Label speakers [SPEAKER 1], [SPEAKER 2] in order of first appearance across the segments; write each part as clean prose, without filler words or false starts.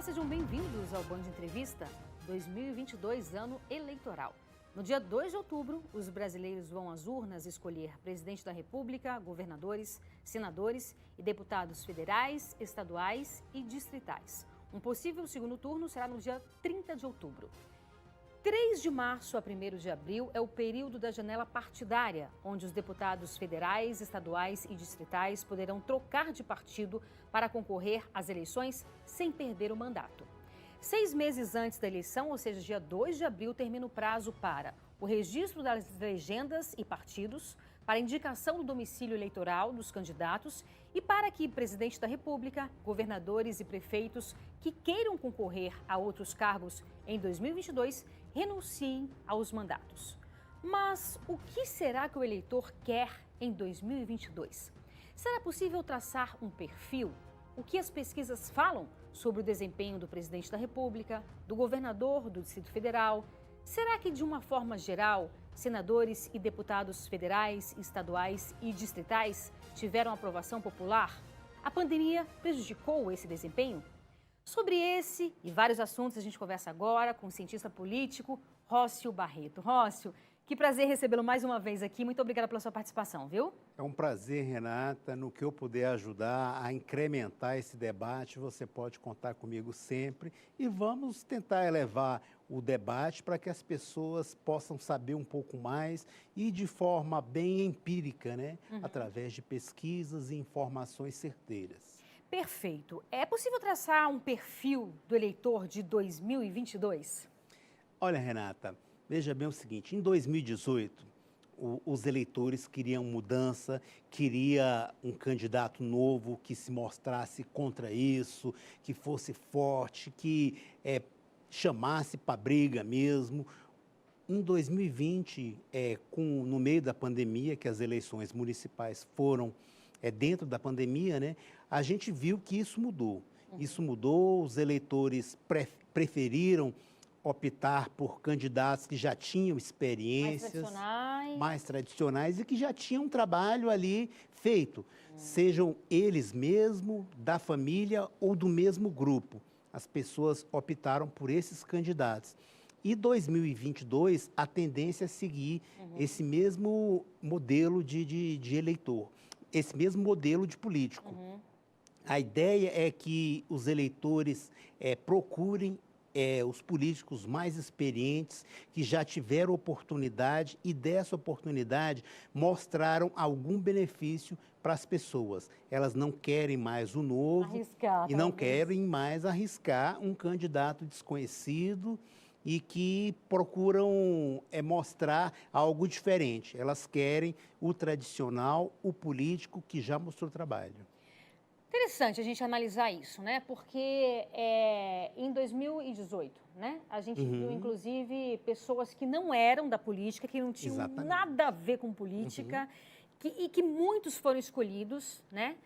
[SPEAKER 1] sejam bem-vindos ao Band Entrevista 2022, ano eleitoral. No dia 2 de outubro, os brasileiros vão às urnas escolher presidente da República, governadores, senadores e deputados federais, estaduais e distritais. Um possível segundo turno será no dia 30 de outubro. 3 de março a 1º de abril é o período da janela partidária, onde os deputados federais, estaduais e distritais poderão trocar de partido para concorrer às eleições sem perder o mandato. 6 meses antes da eleição, ou seja, dia 2 de abril, termina o prazo para o registro das legendas e partidos, para a indicação do domicílio eleitoral dos candidatos e para que presidente da República, governadores e prefeitos que queiram concorrer a outros cargos em 2022 renunciem aos mandatos. Mas o que será que o eleitor quer em 2022? Será possível traçar um perfil? O que as pesquisas falam sobre o desempenho do presidente da República, do governador do Distrito Federal? Será que, de uma forma geral, senadores e deputados federais, estaduais e distritais tiveram aprovação popular? A pandemia prejudicou esse desempenho? Sobre esse e vários assuntos a gente conversa agora com o cientista político Rócio Barreto. Rócio, que prazer recebê-lo mais uma vez aqui. Muito obrigada pela sua participação, viu?
[SPEAKER 2] É um prazer, Renata. No que eu puder ajudar a incrementar esse debate, você pode contar comigo sempre. E vamos tentar elevar o debate para que as pessoas possam saber um pouco mais e de forma bem empírica, né? Através de pesquisas e informações certeiras.
[SPEAKER 1] Perfeito. É possível traçar um perfil do eleitor de 2022?
[SPEAKER 2] Olha, Renata, veja bem o seguinte, em 2018, os eleitores queriam mudança, queria um candidato novo que se mostrasse contra isso, que fosse forte, que chamasse para briga mesmo. Em 2020, no meio da pandemia, que as eleições municipais foram dentro da pandemia, né, a gente viu que isso mudou. Isso mudou, os eleitores preferiram optar por candidatos que já tinham experiências mais tradicionais e que já tinham um trabalho ali feito, sejam eles mesmo, da família ou do mesmo grupo. As pessoas optaram por esses candidatos. E 2022, a tendência é seguir esse mesmo modelo de eleitor, esse mesmo modelo de político. A ideia é que os eleitores procurem os políticos mais experientes, que já tiveram oportunidade e dessa oportunidade mostraram algum benefício para as pessoas. Elas não querem mais o novo e não querem mais arriscar um candidato desconhecido e que procuram mostrar algo diferente. Elas querem o tradicional, o político que já mostrou trabalho.
[SPEAKER 1] Interessante a gente analisar isso, né? Porque em 2018, né, a gente viu, inclusive, pessoas que não eram da política, que não tinham nada a ver com política, e que muitos foram escolhidos, né?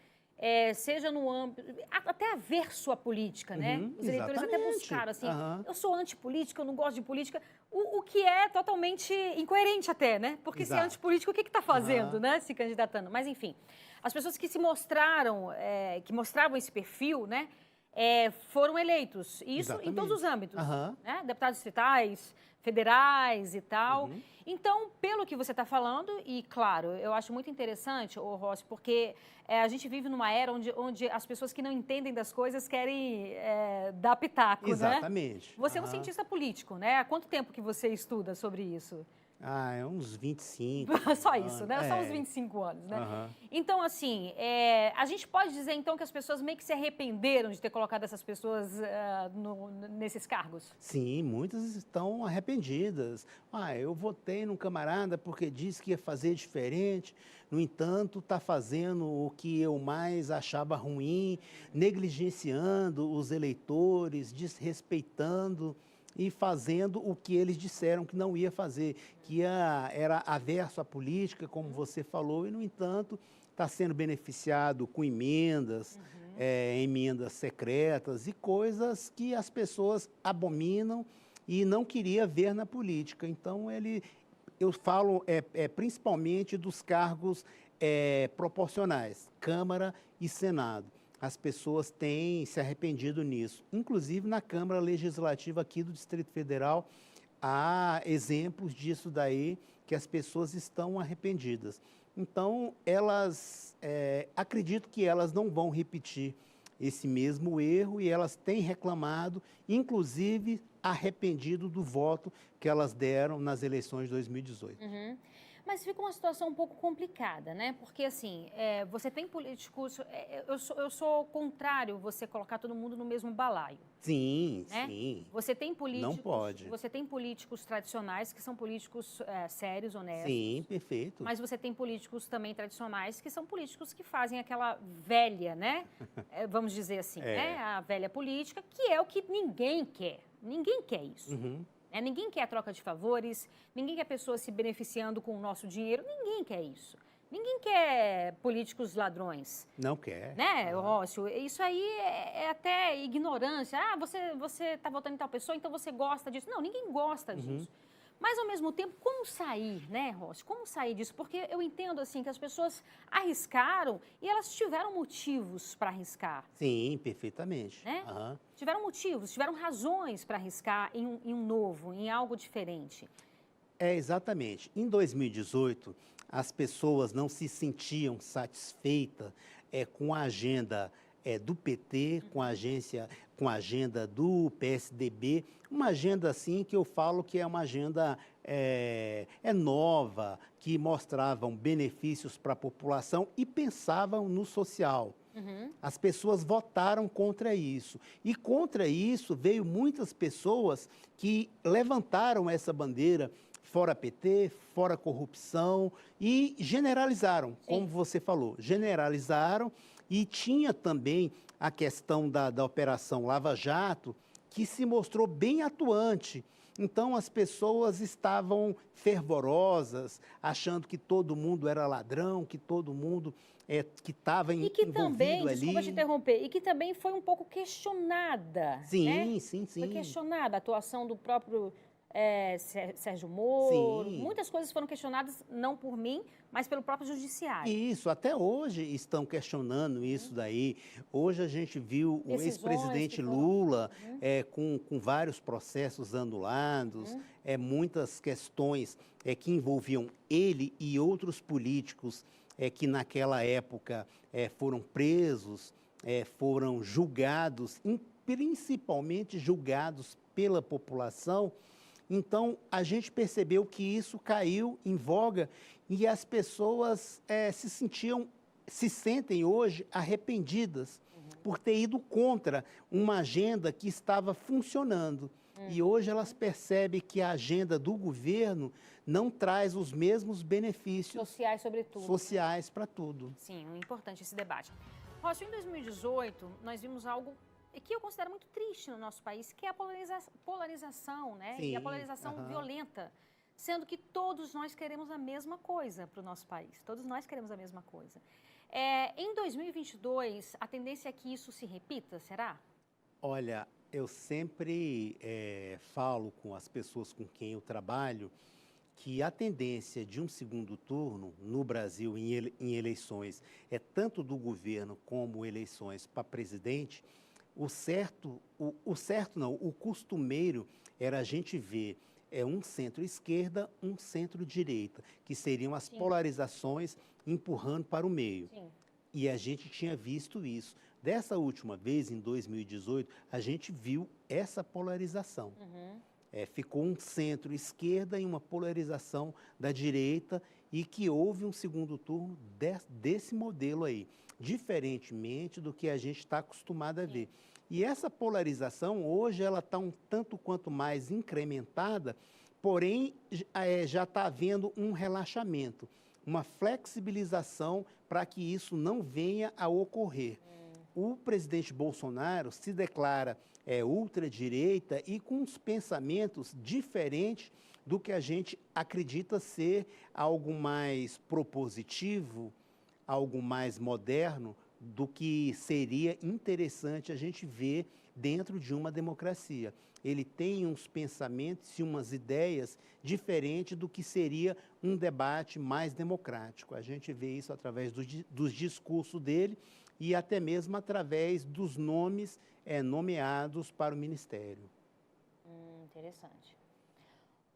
[SPEAKER 1] Seja no âmbito, até averso à política, né? Os eleitores até buscaram, assim, eu sou antipolítica, eu não gosto de política, o que é totalmente incoerente até, né? Porque se é antipolítico, o que está fazendo, né? Se candidatando. Mas, enfim, as pessoas que se mostraram, que mostravam esse perfil, né? Foram eleitos, e isso em todos os âmbitos, né? Deputados distritais, federais e tal. Então, pelo que você está falando, e claro, eu acho muito interessante, Rócio, porque a gente vive numa era onde as pessoas que não entendem das coisas querem dar pitaco,
[SPEAKER 2] Exatamente.
[SPEAKER 1] né? Você é um cientista político, né? Há quanto tempo que você estuda sobre isso?
[SPEAKER 2] É uns 25
[SPEAKER 1] Só isso, né? Só uns 25 anos, né? Então, assim, a gente pode dizer, então, que as pessoas meio que se arrependeram de ter colocado essas pessoas nesses cargos?
[SPEAKER 2] Sim, muitas estão arrependidas. Eu votei num camarada porque disse que ia fazer diferente, no entanto, está fazendo o que eu mais achava ruim, negligenciando os eleitores, desrespeitando e fazendo o que eles disseram que não ia fazer, que era averso à política, como você falou, e, no entanto, está sendo beneficiado com emendas, emendas secretas e coisas que as pessoas abominam e não queria ver na política. Então, eu falo principalmente dos cargos proporcionais, Câmara e Senado. as pessoas têm se arrependido nisso. Inclusive, na Câmara Legislativa aqui do Distrito Federal, há exemplos disso daí, que as pessoas estão arrependidas. Então, acredito que elas não vão repetir esse mesmo erro e elas têm reclamado, inclusive arrependido do voto que elas deram nas eleições de 2018.
[SPEAKER 1] Uhum. Mas fica uma situação um pouco complicada, né? Porque, assim, você tem políticos... eu sou contrário você colocar todo mundo no mesmo balaio.
[SPEAKER 2] Sim,
[SPEAKER 1] né?
[SPEAKER 2] sim.
[SPEAKER 1] Você tem políticos...
[SPEAKER 2] Não pode.
[SPEAKER 1] Você tem políticos tradicionais que são políticos sérios, honestos.
[SPEAKER 2] Sim, perfeito.
[SPEAKER 1] Mas você tem políticos também tradicionais que são políticos que fazem aquela velha, né? Vamos dizer assim, né? A velha política, que é o que ninguém quer. Ninguém quer isso.
[SPEAKER 2] Uhum.
[SPEAKER 1] Ninguém quer a troca de favores, ninguém quer pessoas se beneficiando com o nosso dinheiro, ninguém quer isso. Ninguém quer políticos ladrões.
[SPEAKER 2] Não quer.
[SPEAKER 1] Né, Rócio? Isso aí é até ignorância. Ah, você está votando em tal pessoa, então você gosta disso. Não, ninguém gosta disso. Mas, ao mesmo tempo, como sair, né, Rócio? Como sair disso? Porque eu entendo, assim, que as pessoas arriscaram e elas tiveram motivos para arriscar.
[SPEAKER 2] Sim, perfeitamente.
[SPEAKER 1] Né? Tiveram motivos, tiveram razões para arriscar em um novo, em algo diferente.
[SPEAKER 2] Exatamente. Em 2018, as pessoas não se sentiam satisfeitas com a agenda do PT, com a agenda do PSDB, uma agenda assim que eu falo que é uma agenda nova, que mostravam benefícios para a população e pensavam no social. As pessoas votaram contra isso. E contra isso veio muitas pessoas que levantaram essa bandeira, fora PT, fora corrupção, e generalizaram, como você falou, generalizaram. E tinha também a questão da Operação Lava Jato, que se mostrou bem atuante. Então, as pessoas estavam fervorosas, achando que todo mundo era ladrão, que todo mundo que estava envolvido ali. E que também,
[SPEAKER 1] desculpa te interromper, e que também foi um pouco questionada.
[SPEAKER 2] Sim,
[SPEAKER 1] né?
[SPEAKER 2] sim.
[SPEAKER 1] Foi questionada a atuação do próprio Sérgio Moro.
[SPEAKER 2] Sim.
[SPEAKER 1] Muitas coisas foram questionadas, não por mim, mas pelo próprio judiciário.
[SPEAKER 2] Isso, até hoje estão questionando isso daí. Hoje a gente viu o ex-presidente Lula com vários processos anulados, muitas questões que envolviam ele e outros políticos que naquela época foram presos, foram julgados, principalmente julgados pela população. Então, a gente percebeu que isso caiu em voga e as pessoas se sentem hoje arrependidas por ter ido contra uma agenda que estava funcionando. E hoje elas percebem que a agenda do governo não traz os mesmos benefícios
[SPEAKER 1] sociais, sobretudo.
[SPEAKER 2] Sociais para tudo.
[SPEAKER 1] Sim, é importante esse debate. Rócio, em 2018, nós vimos algo que eu considero muito triste no nosso país, que é a polarização, né?
[SPEAKER 2] Sim,
[SPEAKER 1] e a polarização violenta, sendo que todos nós queremos a mesma coisa para o nosso país. Todos nós queremos a mesma coisa. Em 2022, a tendência é que isso se repita, será?
[SPEAKER 2] Olha, eu sempre falo com as pessoas com quem eu trabalho que a tendência de um segundo turno no Brasil em eleições tanto do governo como eleições para presidente. O costumeiro era a gente ver um centro-esquerda, um centro-direita, que seriam as polarizações empurrando para o meio.
[SPEAKER 1] Sim.
[SPEAKER 2] E a gente tinha visto isso. Dessa última vez, em 2018, a gente viu essa polarização. Ficou um centro-esquerda e uma polarização da direita e que houve um segundo turno desse modelo aí, diferentemente do que a gente está acostumado a ver. E essa polarização, hoje, ela está um tanto quanto mais incrementada, porém, já está havendo um relaxamento, uma flexibilização para que isso não venha a ocorrer. O presidente Bolsonaro se declara ultradireita e com uns pensamentos diferentes do que a gente acredita ser algo mais propositivo, algo mais moderno, do que seria interessante a gente ver dentro de uma democracia. Ele tem uns pensamentos e umas ideias diferentes do que seria um debate mais democrático. A gente vê isso através dos discursos dele e até mesmo através dos nomes nomeados para o ministério.
[SPEAKER 1] Interessante.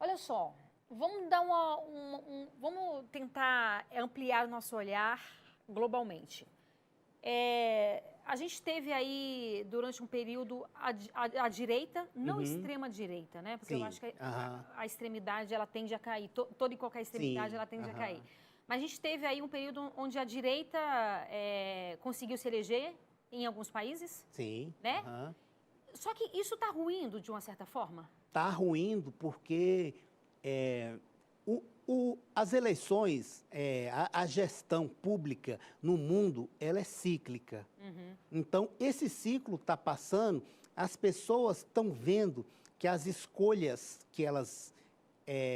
[SPEAKER 1] Olha só, vamos dar vamos tentar ampliar o nosso olhar globalmente. A gente teve aí, durante um período, a direita, não extrema-direita, né? Porque eu acho que a extremidade, ela tende a cair. Toda e qualquer extremidade, ela tende a cair. Mas a gente teve aí um período onde a direita conseguiu se eleger em alguns países.
[SPEAKER 2] Sim.
[SPEAKER 1] Né? Só que isso está ruindo, de uma certa forma?
[SPEAKER 2] Está ruindo porque as eleições, a gestão pública no mundo, ela é cíclica. Então, esse ciclo está passando, as pessoas estão vendo que as escolhas que elas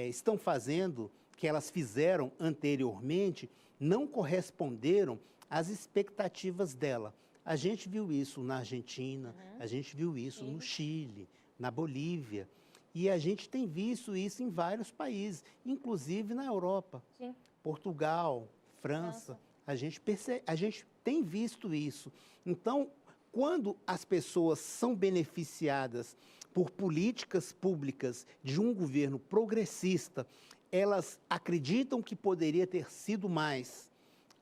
[SPEAKER 2] estão fazendo, que elas fizeram anteriormente, não corresponderam às expectativas dela. A gente viu isso na Argentina, a gente viu isso no Chile, na Bolívia. E a gente tem visto isso em vários países, inclusive na Europa.
[SPEAKER 1] Sim.
[SPEAKER 2] Portugal, França. A gente tem visto isso. Então, quando as pessoas são beneficiadas por políticas públicas de um governo progressista, elas acreditam que poderia ter sido mais.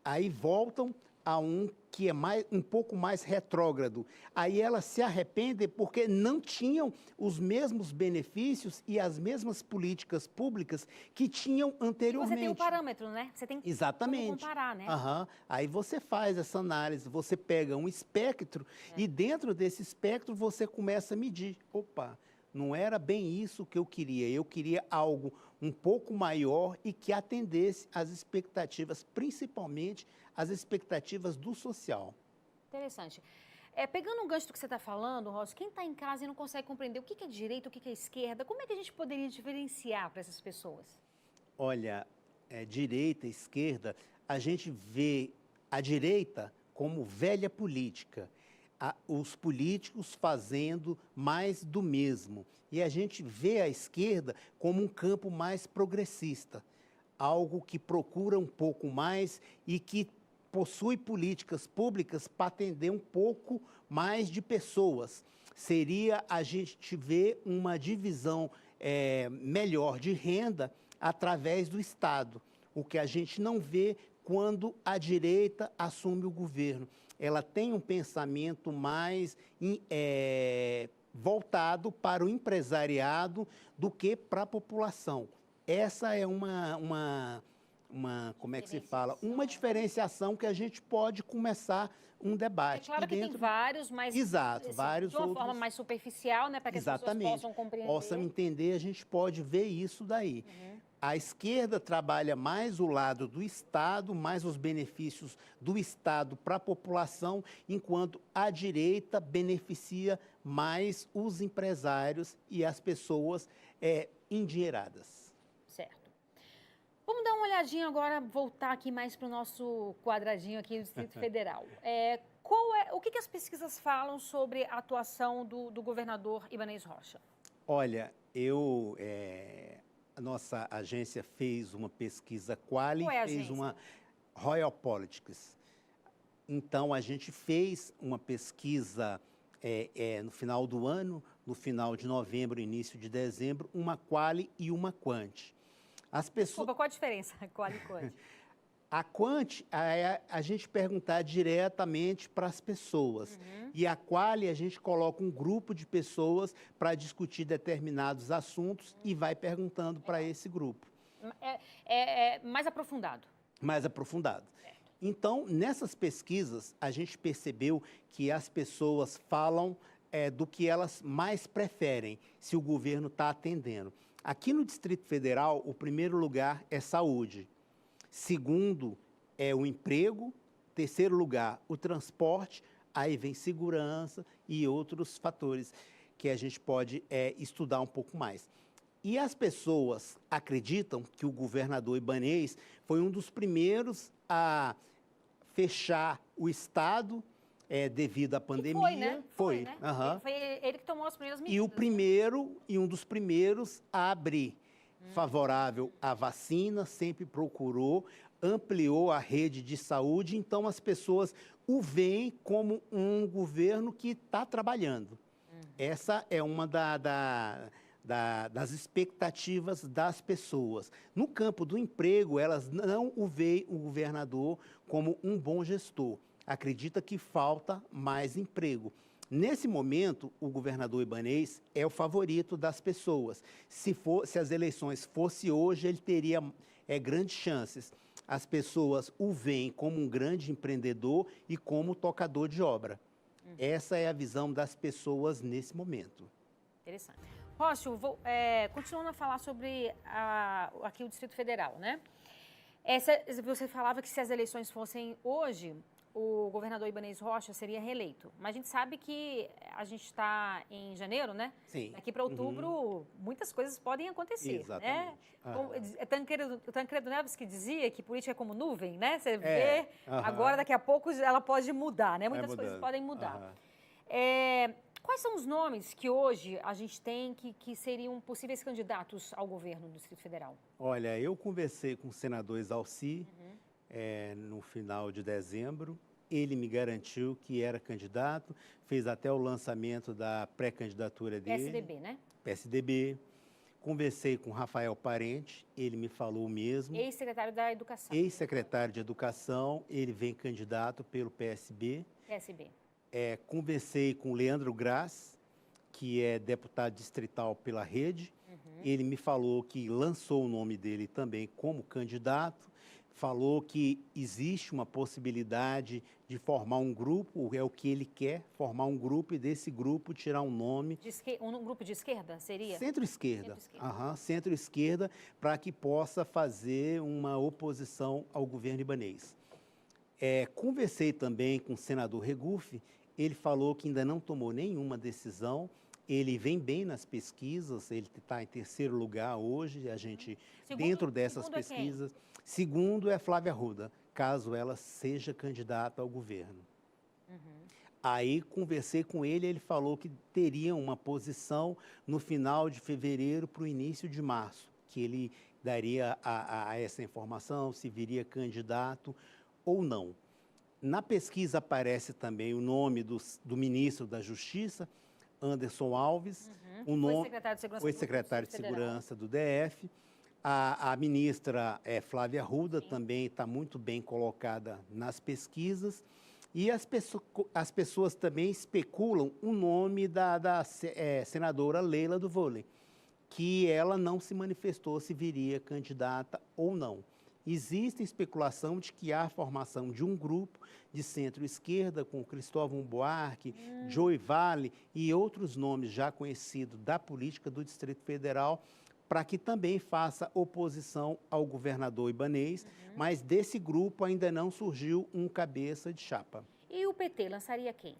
[SPEAKER 2] Aí voltam a um que é um pouco mais retrógrado. Aí elas se arrependem porque não tinham os mesmos benefícios e as mesmas políticas públicas que tinham anteriormente.
[SPEAKER 1] Você tem um parâmetro, né? Você tem
[SPEAKER 2] Exatamente.
[SPEAKER 1] Como comparar, né?
[SPEAKER 2] Aí você faz essa análise, você pega um espectro e dentro desse espectro você começa a medir. Opa, não era bem isso que eu queria algo um pouco maior e que atendesse às expectativas, principalmente as expectativas do social.
[SPEAKER 1] Interessante. Pegando um gancho do que você está falando, Ross, quem está em casa e não consegue compreender o que é direita, o que é esquerda, como é que a gente poderia diferenciar para essas pessoas?
[SPEAKER 2] Olha, direita, esquerda, a gente vê a direita como velha política, os políticos fazendo mais do mesmo. E a gente vê a esquerda como um campo mais progressista, algo que procura um pouco mais e que possui políticas públicas para atender um pouco mais de pessoas. Seria a gente ver uma divisão melhor de renda através do Estado, o que a gente não vê quando a direita assume o governo. Ela tem um pensamento mais voltado para o empresariado do que para a população. Essa é como é que se fala? Uma diferenciação que a gente pode começar um debate.
[SPEAKER 1] Claro que tem vários, mas
[SPEAKER 2] exato, vários
[SPEAKER 1] de uma forma mais superficial, né, para que as pessoas possam compreender.
[SPEAKER 2] Possam entender, a gente pode ver isso daí. A esquerda trabalha mais o lado do Estado, mais os benefícios do Estado para a população, enquanto a direita beneficia mais os empresários e as pessoas endinheiradas.
[SPEAKER 1] Certo. Vamos dar uma olhadinha agora, voltar aqui mais para o nosso quadradinho aqui do Distrito Federal. O que as pesquisas falam sobre a atuação do governador Ibanez Rocha?
[SPEAKER 2] Olha, a nossa agência fez uma pesquisa Quali, fez uma Royal Politics. Então, a gente fez uma pesquisa no final do ano, no final de novembro, início de dezembro, uma Quali e uma Quant.
[SPEAKER 1] Desculpa, qual a diferença, Quali e Quant?
[SPEAKER 2] A Quant é a gente perguntar diretamente para as pessoas. E a Quali, a gente coloca um grupo de pessoas para discutir determinados assuntos e vai perguntando para esse grupo.
[SPEAKER 1] Mais aprofundado.
[SPEAKER 2] Mais aprofundado. Então, nessas pesquisas, a gente percebeu que as pessoas falam do que elas mais preferem, se o governo está atendendo. Aqui no Distrito Federal, o primeiro lugar é saúde. Segundo é o emprego. Terceiro lugar, o transporte. Aí vem segurança e outros fatores que a gente pode estudar um pouco mais. E as pessoas acreditam que o governador Ibanez foi um dos primeiros a fechar o Estado devido à pandemia.
[SPEAKER 1] Foi, né?
[SPEAKER 2] Foi,
[SPEAKER 1] né?
[SPEAKER 2] Uhum.
[SPEAKER 1] Foi ele que tomou as primeiras medidas.
[SPEAKER 2] E um dos primeiros a abrir. favorável à vacina, sempre procurou, ampliou a rede de saúde, então as pessoas o veem como um governo que está trabalhando. Essa é uma das expectativas das pessoas. No campo do emprego, elas não o veem o governador como um bom gestor. Acredita que falta mais emprego. Nesse momento, o governador Ibanez é o favorito das pessoas. Se as eleições fossem hoje, ele teria grandes chances. As pessoas o veem como um grande empreendedor e como tocador de obra. Essa é a visão das pessoas nesse momento.
[SPEAKER 1] Interessante. Rócio, continuando a falar sobre aqui o Distrito Federal, né? Você falava que se as eleições fossem hoje, o governador Ibanez Rocha seria reeleito. Mas a gente sabe que a gente está em janeiro, né?
[SPEAKER 2] Sim.
[SPEAKER 1] Daqui para outubro, muitas coisas podem acontecer.
[SPEAKER 2] Exatamente.
[SPEAKER 1] Né? Tancredo Neves que dizia que política é como nuvem, né? Você vê, agora daqui a pouco ela pode mudar, né? Muitas coisas podem mudar. Quais são os nomes que hoje a gente tem que seriam possíveis candidatos ao governo do Distrito Federal?
[SPEAKER 2] Olha, eu conversei com o senador Exalci no final de dezembro. Ele me garantiu que era candidato, fez até o lançamento da pré-candidatura dele.
[SPEAKER 1] PSDB, né?
[SPEAKER 2] PSDB. Conversei com Rafael Parente, ele me falou o mesmo.
[SPEAKER 1] Ex-secretário da Educação.
[SPEAKER 2] Ex-secretário de Educação, ele vem candidato pelo PSB.
[SPEAKER 1] PSB.
[SPEAKER 2] Conversei com Leandro Graz, que é deputado distrital pela Rede. Ele me falou que lançou o nome dele também como candidato. Falou que existe uma possibilidade de formar um grupo, é o que ele quer, formar um grupo e desse grupo tirar um nome.
[SPEAKER 1] Um grupo de esquerda, seria?
[SPEAKER 2] Centro-esquerda. Centro-esquerda, para que possa fazer uma oposição ao governo ibanez. Conversei também com o senador Regufe, ele falou que ainda não tomou nenhuma decisão. Ele vem bem nas pesquisas, ele está em terceiro lugar hoje, a gente, dentro dessas pesquisas. Segundo é Flávia Arruda, caso ela seja candidata ao governo. Aí conversei com ele, ele falou que teria uma posição no final de fevereiro para o início de março, que ele daria a essa informação, se viria candidato ou não. Na pesquisa aparece também o nome do ministro da Justiça, Anderson Alves, foi secretário de Segurança do DF. A ministra Flávia Arruda também está muito bem colocada nas pesquisas. E as pessoas também especulam o nome da senadora Leila do Vôlei, que ela não se manifestou se viria candidata ou não. Existe especulação de que há a formação de um grupo de centro-esquerda com Cristóvão Buarque, Joey Vale e outros nomes já conhecidos da política do Distrito Federal, para que também faça oposição ao governador Ibanez, mas desse grupo ainda não surgiu um cabeça de chapa.
[SPEAKER 1] E o PT lançaria quem?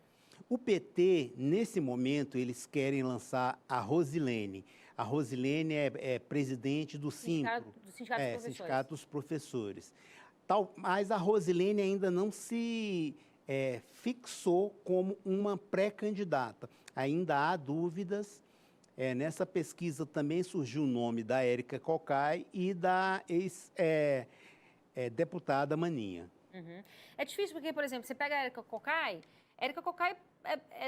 [SPEAKER 2] O PT, nesse momento, eles querem lançar a Rosilene. A Rosilene é presidente do Sindicato dos Professores. Mas a Rosilene ainda não se fixou como uma pré-candidata. Ainda há dúvidas. Nessa pesquisa também surgiu o nome da Érica Cocai e da ex-deputada Maninha.
[SPEAKER 1] É difícil porque, por exemplo, você pega a Érica Cocai,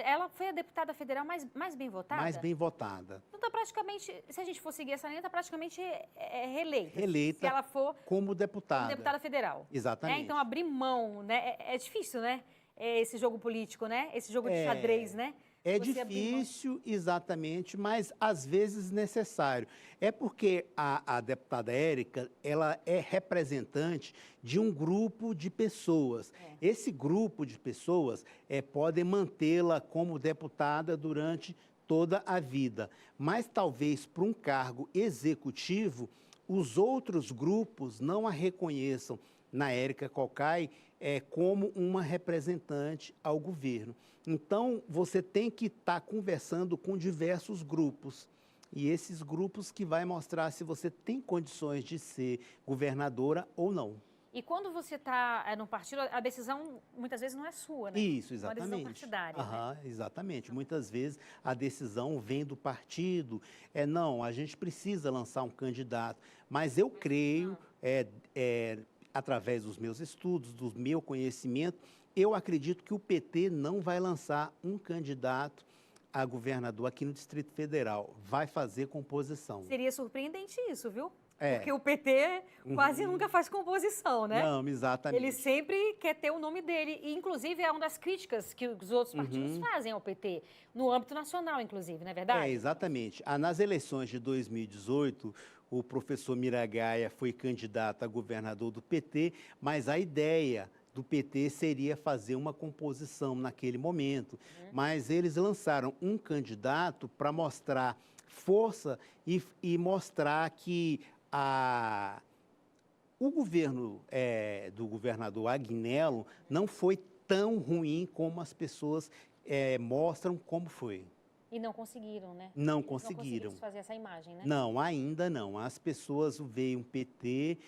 [SPEAKER 1] ela foi a deputada federal mais bem votada?
[SPEAKER 2] Mais bem votada.
[SPEAKER 1] Então, tá praticamente, se a gente for seguir essa linha, está praticamente reeleita.
[SPEAKER 2] Reeleita
[SPEAKER 1] se ela for
[SPEAKER 2] como deputada.
[SPEAKER 1] Como deputada federal.
[SPEAKER 2] Exatamente.
[SPEAKER 1] Então, abrir mão, né? É difícil, né? Esse jogo político, né? Esse jogo de xadrez, né?
[SPEAKER 2] É difícil, exatamente, mas às vezes necessário. É porque a deputada Érica, ela é representante de um grupo de pessoas. Esse grupo de pessoas podem mantê-la como deputada durante toda a vida. Mas talvez para um cargo executivo, os outros grupos não a reconheçam na Érica Cocai como uma representante ao governo. Então, você tem que estar conversando com diversos grupos. E esses grupos que vai mostrar se você tem condições de ser governadora ou não.
[SPEAKER 1] E quando você está no partido, a decisão muitas vezes não é sua, né?
[SPEAKER 2] Isso,
[SPEAKER 1] É uma
[SPEAKER 2] exatamente.
[SPEAKER 1] decisão partidária, né?
[SPEAKER 2] Exatamente. Muitas vezes a decisão vem do partido. Não, a gente precisa lançar um candidato. Mas eu creio, através dos meus estudos, do meu conhecimento, eu acredito que o PT não vai lançar um candidato a governador aqui no Distrito Federal. Vai fazer composição.
[SPEAKER 1] Seria surpreendente isso, viu?
[SPEAKER 2] É.
[SPEAKER 1] Porque o PT quase nunca faz composição, né?
[SPEAKER 2] Não, exatamente.
[SPEAKER 1] Ele sempre quer ter o nome dele. E, inclusive, é uma das críticas que os outros partidos fazem ao PT, no âmbito nacional, inclusive, não é verdade?
[SPEAKER 2] Exatamente. Nas eleições de 2018, o professor Miragaia foi candidato a governador do PT, mas a ideia do PT seria fazer uma composição naquele momento. Mas eles lançaram um candidato para mostrar força e mostrar que o governo do governador Agnello não foi tão ruim como as pessoas mostram como foi.
[SPEAKER 1] E não conseguiram, né?
[SPEAKER 2] Não conseguiram.
[SPEAKER 1] Fazer essa imagem, né?
[SPEAKER 2] Não, ainda não. As pessoas veem o PT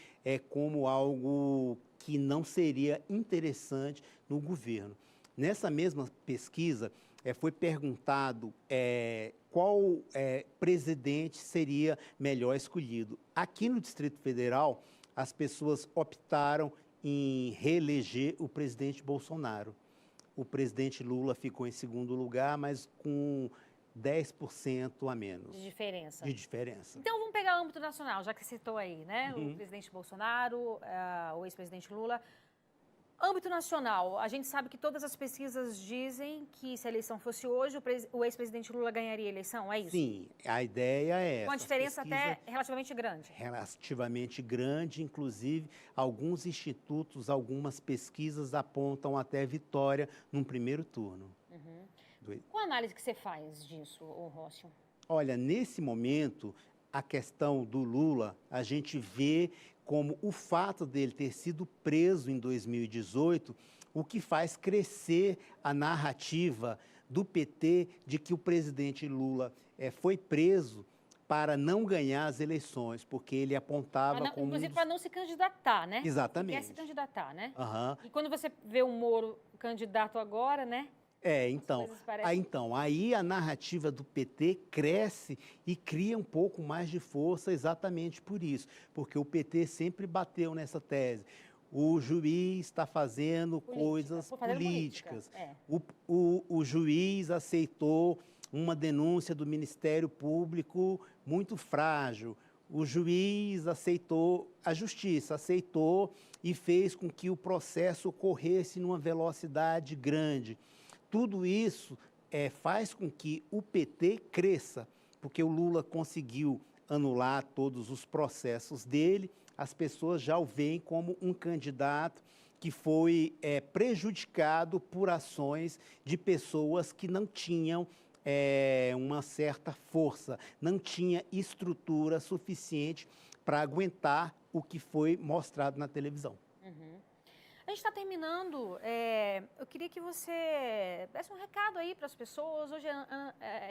[SPEAKER 2] como algo que não seria interessante no governo. Nessa mesma pesquisa, foi perguntado qual presidente seria melhor escolhido. Aqui no Distrito Federal, as pessoas optaram em reeleger o presidente Bolsonaro. O presidente Lula ficou em segundo lugar, mas com 10% a menos.
[SPEAKER 1] De diferença.
[SPEAKER 2] De diferença.
[SPEAKER 1] Então, vamos pegar o âmbito nacional, já que você citou aí, né? O presidente Bolsonaro, o ex-presidente Lula. Âmbito nacional, a gente sabe que todas as pesquisas dizem que se a eleição fosse hoje, o ex-presidente Lula ganharia a eleição, é isso?
[SPEAKER 2] Sim, a ideia é essa.
[SPEAKER 1] Com uma diferença até relativamente grande.
[SPEAKER 2] Relativamente grande, inclusive, alguns institutos, algumas pesquisas apontam até vitória num primeiro turno.
[SPEAKER 1] Qual a análise que você faz disso, Rócio?
[SPEAKER 2] Olha, nesse momento, a questão do Lula, a gente vê como o fato dele ter sido preso em 2018, o que faz crescer a narrativa do PT de que o presidente Lula foi preso para não ganhar as eleições, porque ele apontava como...
[SPEAKER 1] Inclusive para não se candidatar, né?
[SPEAKER 2] Exatamente.
[SPEAKER 1] Ele quer se candidatar, né?
[SPEAKER 2] Uhum.
[SPEAKER 1] E quando você vê o Moro candidato agora, né?
[SPEAKER 2] Então, aí a narrativa do PT cresce e cria um pouco mais de força exatamente por isso, porque o PT sempre bateu nessa tese. O juiz está fazendo coisas políticas. O juiz aceitou uma denúncia do Ministério Público muito frágil. O juiz aceitou, a justiça aceitou e fez com que o processo ocorresse numa velocidade grande. Tudo isso faz com que o PT cresça, porque o Lula conseguiu anular todos os processos dele, as pessoas já o veem como um candidato que foi prejudicado por ações de pessoas que não tinham uma certa força, não tinha estrutura suficiente para aguentar o que foi mostrado na televisão.
[SPEAKER 1] A gente está terminando. Eu queria que você desse um recado aí para as pessoas. Hoje,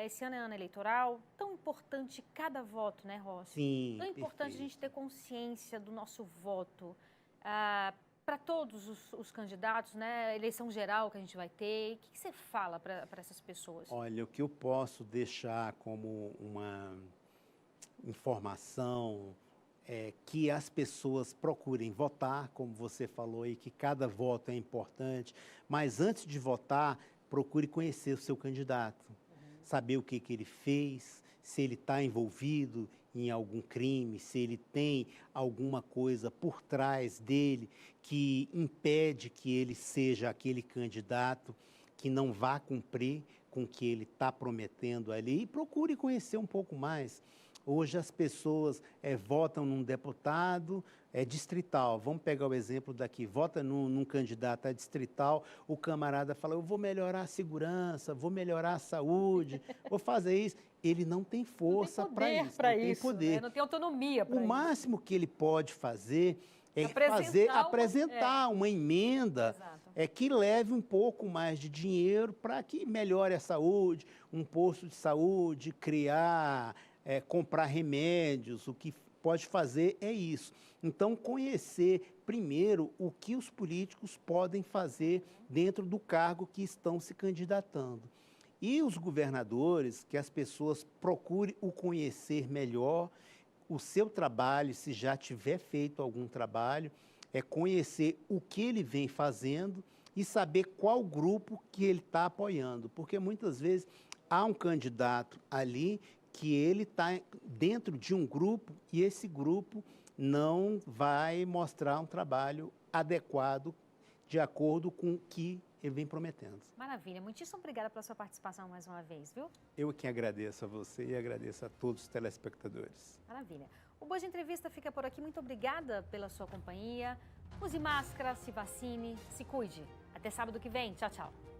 [SPEAKER 1] esse ano é ano eleitoral. Tão importante cada voto, né, Rossi?
[SPEAKER 2] Sim,
[SPEAKER 1] tão importante a gente ter consciência do nosso voto. Para todos os candidatos, né? Eleição geral que a gente vai ter. O que você fala para essas pessoas?
[SPEAKER 2] Olha, o que eu posso deixar como uma informação que as pessoas procurem votar, como você falou aí, que cada voto é importante, mas antes de votar, procure conhecer o seu candidato, saber o que ele fez, se ele está envolvido em algum crime, se ele tem alguma coisa por trás dele que impede que ele seja aquele candidato que não vá cumprir com o que ele está prometendo ali, e procure conhecer um pouco mais. Hoje as pessoas votam num deputado distrital. Vamos pegar o exemplo daqui. Vota num candidato a distrital, o camarada fala, eu vou melhorar a segurança, vou melhorar a saúde, vou fazer isso. Ele não tem força para isso. Não tem poder.
[SPEAKER 1] Não tem autonomia para isso.
[SPEAKER 2] O máximo que ele pode fazer é apresentar uma emenda que leve um pouco mais de dinheiro para que melhore a saúde, um posto de saúde, criar... comprar remédios, o que pode fazer é isso. Então, conhecer primeiro o que os políticos podem fazer dentro do cargo que estão se candidatando. E os governadores, que as pessoas procurem o conhecer melhor, o seu trabalho, se já tiver feito algum trabalho, é conhecer o que ele vem fazendo e saber qual grupo que ele está apoiando. Porque muitas vezes há um candidato ali que ele está dentro de um grupo e esse grupo não vai mostrar um trabalho adequado de acordo com o que ele vem prometendo.
[SPEAKER 1] Maravilha. Muitíssimo obrigada pela sua participação mais uma vez, viu?
[SPEAKER 2] Eu que agradeço a você e agradeço a todos os telespectadores.
[SPEAKER 1] Maravilha. O Boa de Entrevista fica por aqui. Muito obrigada pela sua companhia. Use máscara, se vacine, se cuide. Até sábado que vem. Tchau, tchau.